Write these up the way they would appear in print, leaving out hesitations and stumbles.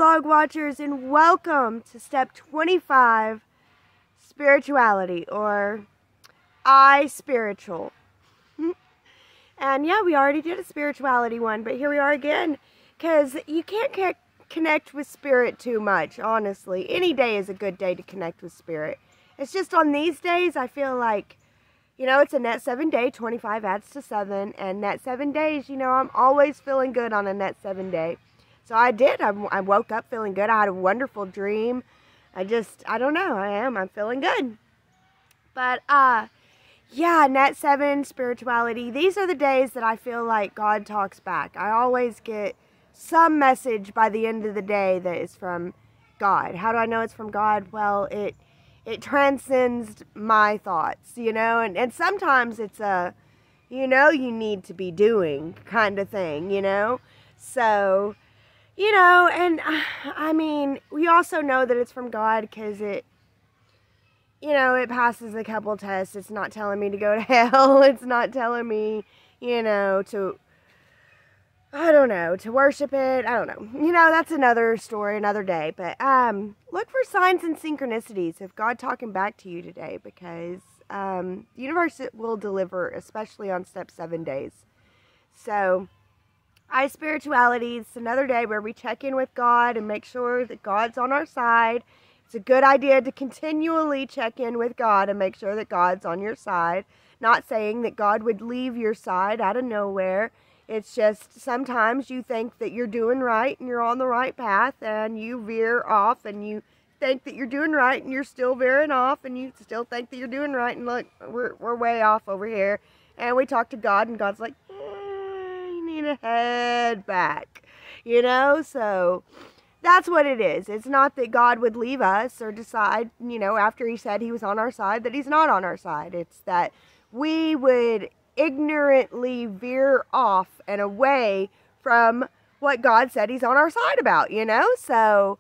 dog watchers, and welcome to step 25, spirituality, or I spiritual. And yeah, we already did a spirituality one, but here we are again, because you can't connect with spirit too much, honestly. Any day is a good day to connect with spirit. It's just on these days, I feel like, you know, it's a net 7 day, 25 adds to 7, and net 7 days, you know, I'm always feeling good on a net 7 day. So I did. I woke up feeling good. I had a wonderful dream. I don't know. I'm feeling good. But, yeah, net 7, spirituality. These are the days that I feel like God talks back. I always get some message by the end of the day that is from God. How do I know it's from God? Well, it transcends my thoughts, you know, and sometimes it's a, you know, you need to be doing kind of thing, you know. So, you know, and I mean, we also know that it's from God because it, you know, it passes a couple tests. It's not telling me to go to hell. It's not telling me, you know, to, I don't know, to worship it. I don't know. You know, that's another story, another day. But look for signs and synchronicities of God talking back to you today, because the universe will deliver, especially on step 7 days. So, spirituality, it's another day where we check in with God and make sure that God's on our side. It's a good idea to continually check in with God and make sure that God's on your side. Not saying that God would leave your side out of nowhere. It's just sometimes you think that you're doing right and you're on the right path, and you veer off and you think that you're doing right and you're still veering off, and you still think that you're doing right, and look, we're way off over here. And we talk to God, and God's like, you need to head back, you know. So that's what it is. It's not that God would leave us or decide, you know, after he said he was on our side, that he's not on our side. It's that we would ignorantly veer off and away from what God said he's on our side about, you know. So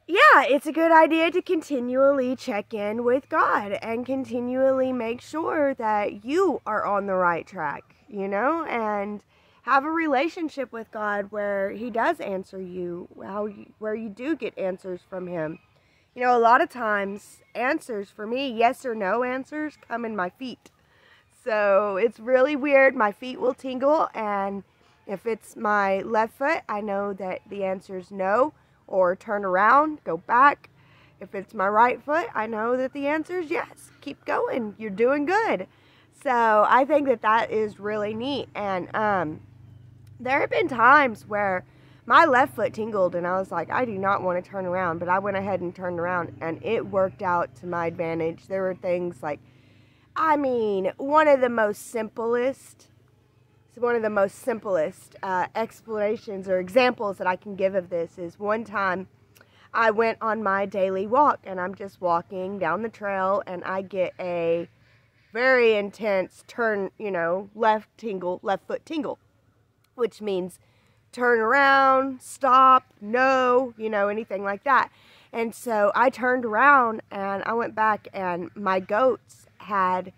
yeah, it's a good idea to continually check in with God and continually make sure that you are on the right track, you know, and have a relationship with God where he does answer you, where you do get answers from him. You know, a lot of times answers for me, yes or no answers, come in my feet. So it's really weird. My feet will tingle, and if it's my left foot, I know that the answer is no, or turn around, go back. If it's my right foot, I know that the answer is yes, keep going, you're doing good. So I think that that is really neat. And there have been times where my left foot tingled and I was like, I do not want to turn around, but I went ahead and turned around, and it worked out to my advantage. There were things like, I mean, one of the most simplest explanations or examples that I can give of this is one time I went on my daily walk, and I'm just walking down the trail, and I get a very intense turn, you know, left foot tingle, which means turn around, stop, no, you know, anything like that. And so I turned around and I went back, and my goats had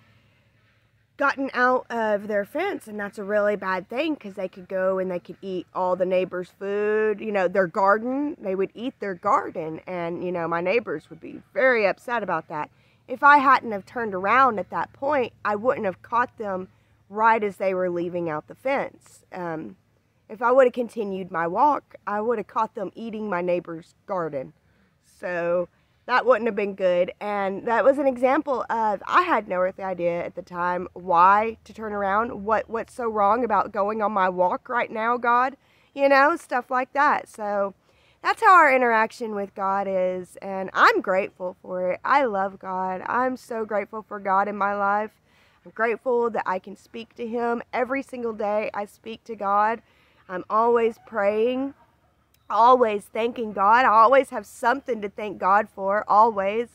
gotten out of their fence, and that's a really bad thing because they could go and they could eat all the neighbors' food, you know, their garden. They would eat their garden, and, you know, my neighbors would be very upset about that. If I hadn't have turned around at that point, I wouldn't have caught them right as they were leaving out the fence. If I would have continued my walk, I would have caught them eating my neighbor's garden. So that wouldn't have been good. And that was an example of, I had no earthly idea at the time why to turn around. What's so wrong about going on my walk right now, God? You know, stuff like that. So that's how our interaction with God is. And I'm grateful for it. I love God. I'm so grateful for God in my life. I'm grateful that I can speak to him every single day. I speak to God. I'm always praying, always thanking God. I always have something to thank God for, always.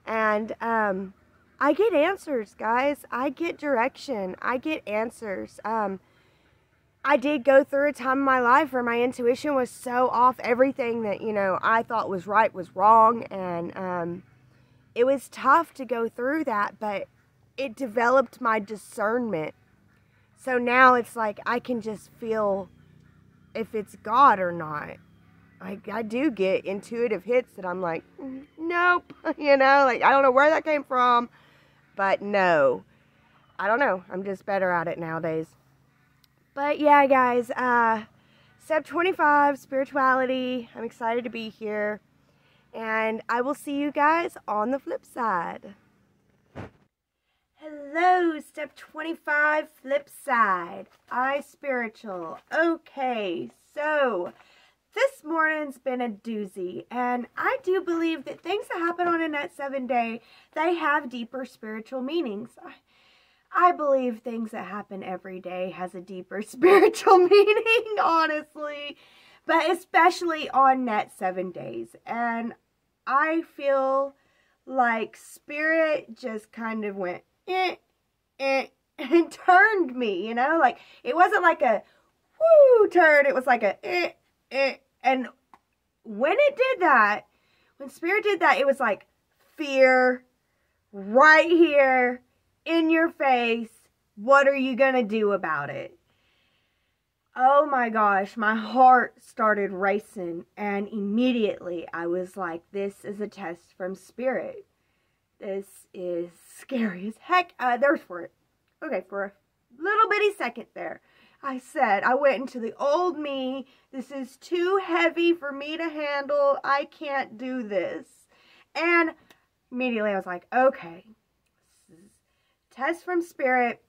And I get answers, guys. I get direction. I get answers. I did go through a time in my life where my intuition was so off. Everything that, you know, I thought was right was wrong. And it was tough to go through that, but it developed my discernment. So now it's like I can just feel if it's God or not. I do get intuitive hits that I'm like, nope, you know, like I don't know where that came from, but no, I don't know. I'm just better at it nowadays. But yeah, guys, step 25, spirituality. I'm excited to be here, and I will see you guys on the flip side. Hello, step 25, flip side. I spiritual. Okay, so this morning's been a doozy, and I do believe that things that happen on a net 7 day, they have deeper spiritual meanings. I believe things that happen every day has a deeper spiritual meaning, honestly, but especially on net 7 days. And I feel like spirit just kind of went, and turned me, you know, like it wasn't like a woo turn, it was like a and when it did that, when spirit did that, it was like fear right here in your face. What are you gonna do about it? Oh my gosh, my heart started racing, and immediately I was like, this is a test from spirit. This is scary as heck. There's for it. Okay, for a little bitty second there, I went into the old me. This is too heavy for me to handle. I can't do this. And immediately I was like, okay, this is test from spirit.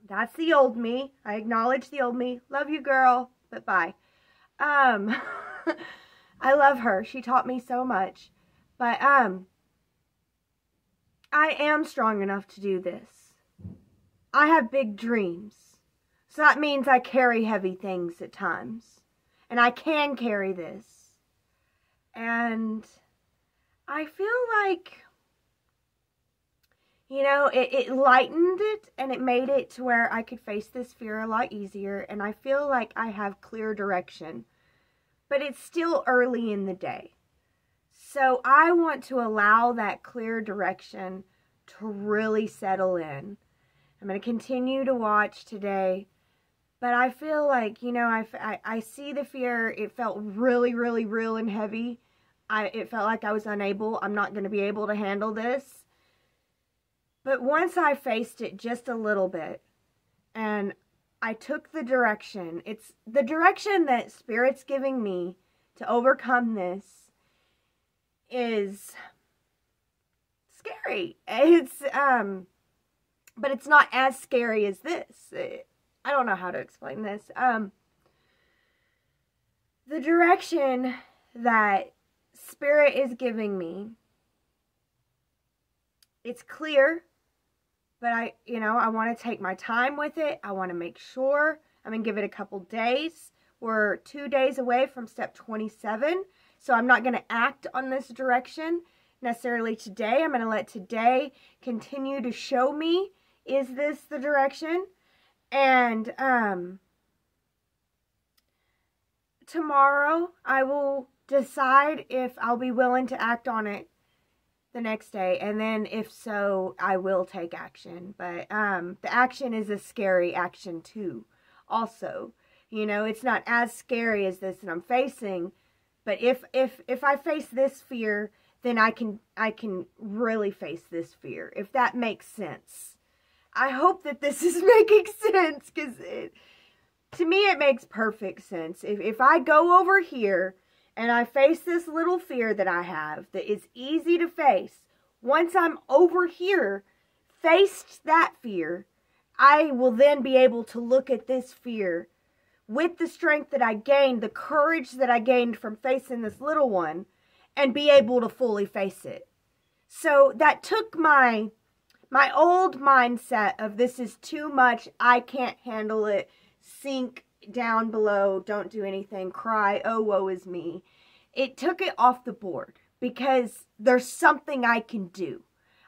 That's the old me. I acknowledge the old me. Love you, girl, but bye. I love her. She taught me so much. But, I am strong enough to do this. I have big dreams. So that means I carry heavy things at times. And I can carry this. And I feel like, you know, it lightened it, and it made it to where I could face this fear a lot easier. And I feel like I have clear direction. But it's still early in the day. So I want to allow that clear direction to really settle in. I'm going to continue to watch today, but I feel like, you know, I see the fear. It felt really, really real and heavy. It felt like I was unable. I'm not going to be able to handle this. But once I faced it just a little bit, and I took the direction, it's the direction that Spirit's giving me to overcome this, is scary. It's but it's not as scary as this. I don't know how to explain this. The direction that Spirit is giving me, it's clear, but I want to take my time with it. I want to make sure. I'm going to give it a couple days. We're 2 days away from step 27. So I'm not going to act on this direction necessarily today. I'm going to let today continue to show me, is this the direction? And tomorrow I will decide if I'll be willing to act on it the next day. And then if so, I will take action. But the action is a scary action too. Also, you know, it's not as scary as this that I'm facing. But if I face this fear, then I can really face this fear, if that makes sense. I hope that this is making sense, because to me it makes perfect sense. If I go over here and I face this little fear that I have that is easy to face, once I'm over here, faced that fear, I will then be able to look at this fear with the strength that I gained, the courage that I gained from facing this little one, and be able to fully face it. So that took my old mindset of this is too much, I can't handle it, sink down below, don't do anything, cry, oh woe is me. It took it off the board, because there's something I can do.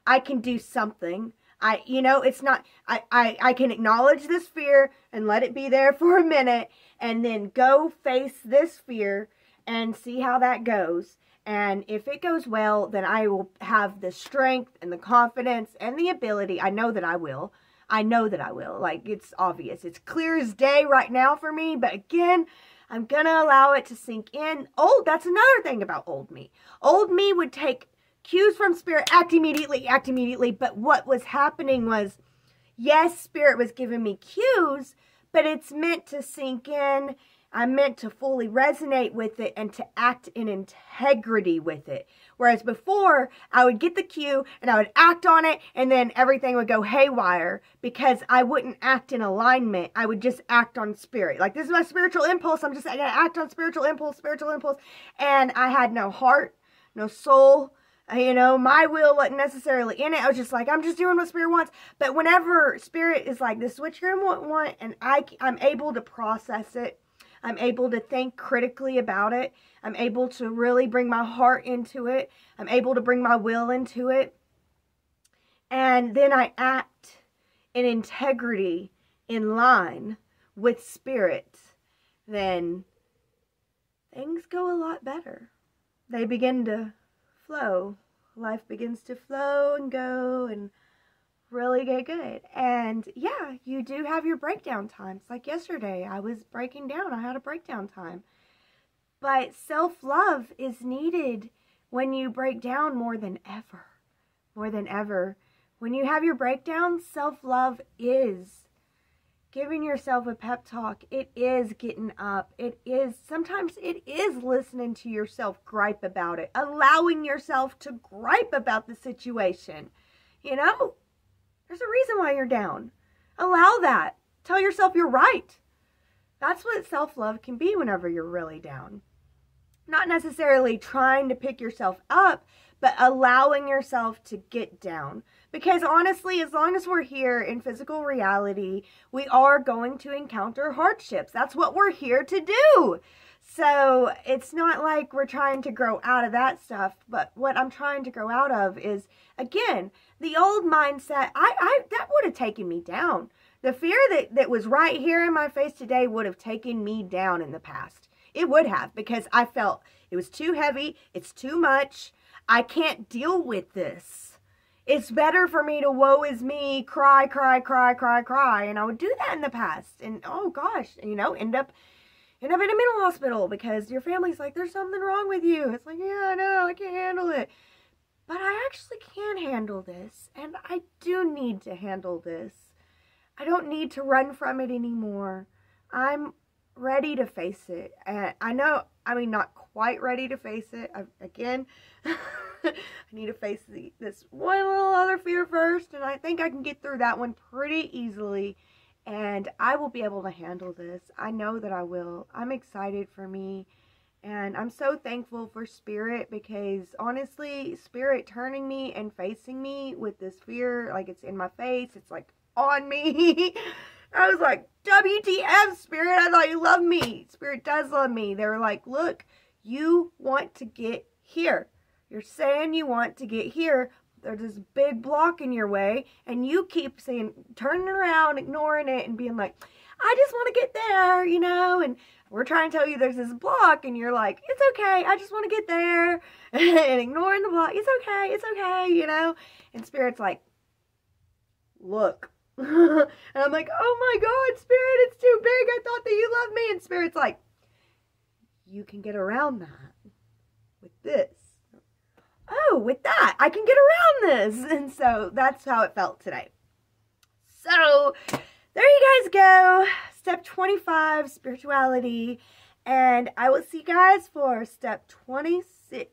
I can do something. It's not, I can acknowledge this fear and let it be there for a minute, and then go face this fear and see how that goes. And if it goes well, then I will have the strength and the confidence and the ability. I know that I will. Like, it's obvious. It's clear as day right now for me. But again, I'm going to allow it to sink in. Oh, that's another thing about old me. Old me would take cues from Spirit, act immediately. But what was happening was, yes, Spirit was giving me cues, but it's meant to sink in. I'm meant to fully resonate with it and to act in integrity with it. Whereas before, I would get the cue and I would act on it, and then everything would go haywire because I wouldn't act in alignment. I would just act on Spirit. Like, this is my spiritual impulse. I'm going to act on spiritual impulse. And I had no heart, no soul. You know, my will wasn't necessarily in it. I was just like, I'm just doing what Spirit wants. But whenever Spirit is like, this is what you're going to want, and I'm able to process it. I'm able to think critically about it. I'm able to really bring my heart into it. I'm able to bring my will into it. And then I act in integrity, in line with Spirit. Then things go a lot better. They begin to flow. Life begins to flow and go and really get good. And yeah, you do have your breakdown times. Like yesterday, I was breaking down. I had a breakdown time. But self-love is needed when you break down more than ever. More than ever. When you have your breakdown, self-love is giving yourself a pep talk. It is getting up. Sometimes it is listening to yourself gripe about it. Allowing yourself to gripe about the situation. You know? There's a reason why you're down. Allow that. Tell yourself you're right. That's what self-love can be whenever you're really down. Not necessarily trying to pick yourself up, but allowing yourself to get down. Because honestly, as long as we're here in physical reality, we are going to encounter hardships. That's what we're here to do. So it's not like we're trying to grow out of that stuff, but what I'm trying to grow out of is, again, the old mindset. That would have taken me down. The fear that was right here in my face today would have taken me down in the past. It would have, because I felt it was too heavy. It's too much. I can't deal with this. It's better for me to woe is me, cry. And I would do that in the past. And oh gosh, you know, end up in a mental hospital because your family's like, there's something wrong with you. It's like, yeah, I know, I can't handle it. But I actually can handle this. And I do need to handle this. I don't need to run from it anymore. I'm ready to face it. And not quite ready to face it. I need to face this one little other fear first. And I think I can get through that one pretty easily. And I will be able to handle this. I know that I will. I'm excited for me. And I'm so thankful for Spirit, because honestly, Spirit turning me and facing me with this fear, like it's in my face, it's like on me. I was like, WTF, Spirit, I thought you loved me. Spirit does love me. They were like, look, you want to get here. You're saying you want to get here. There's this big block in your way, and you keep saying, turning around, ignoring it, and being like, I just want to get there, you know, and we're trying to tell you there's this block, and you're like, it's okay, I just want to get there, and ignoring the block, it's okay, you know, and Spirit's like, look, and I'm like, oh my God, Spirit, it's too big, I thought that you loved me, and Spirit's like, you can get around that with this. Oh, with that, I can get around this. And so that's how it felt today. So there you guys go. Step 25, spirituality. And I will see you guys for step 26.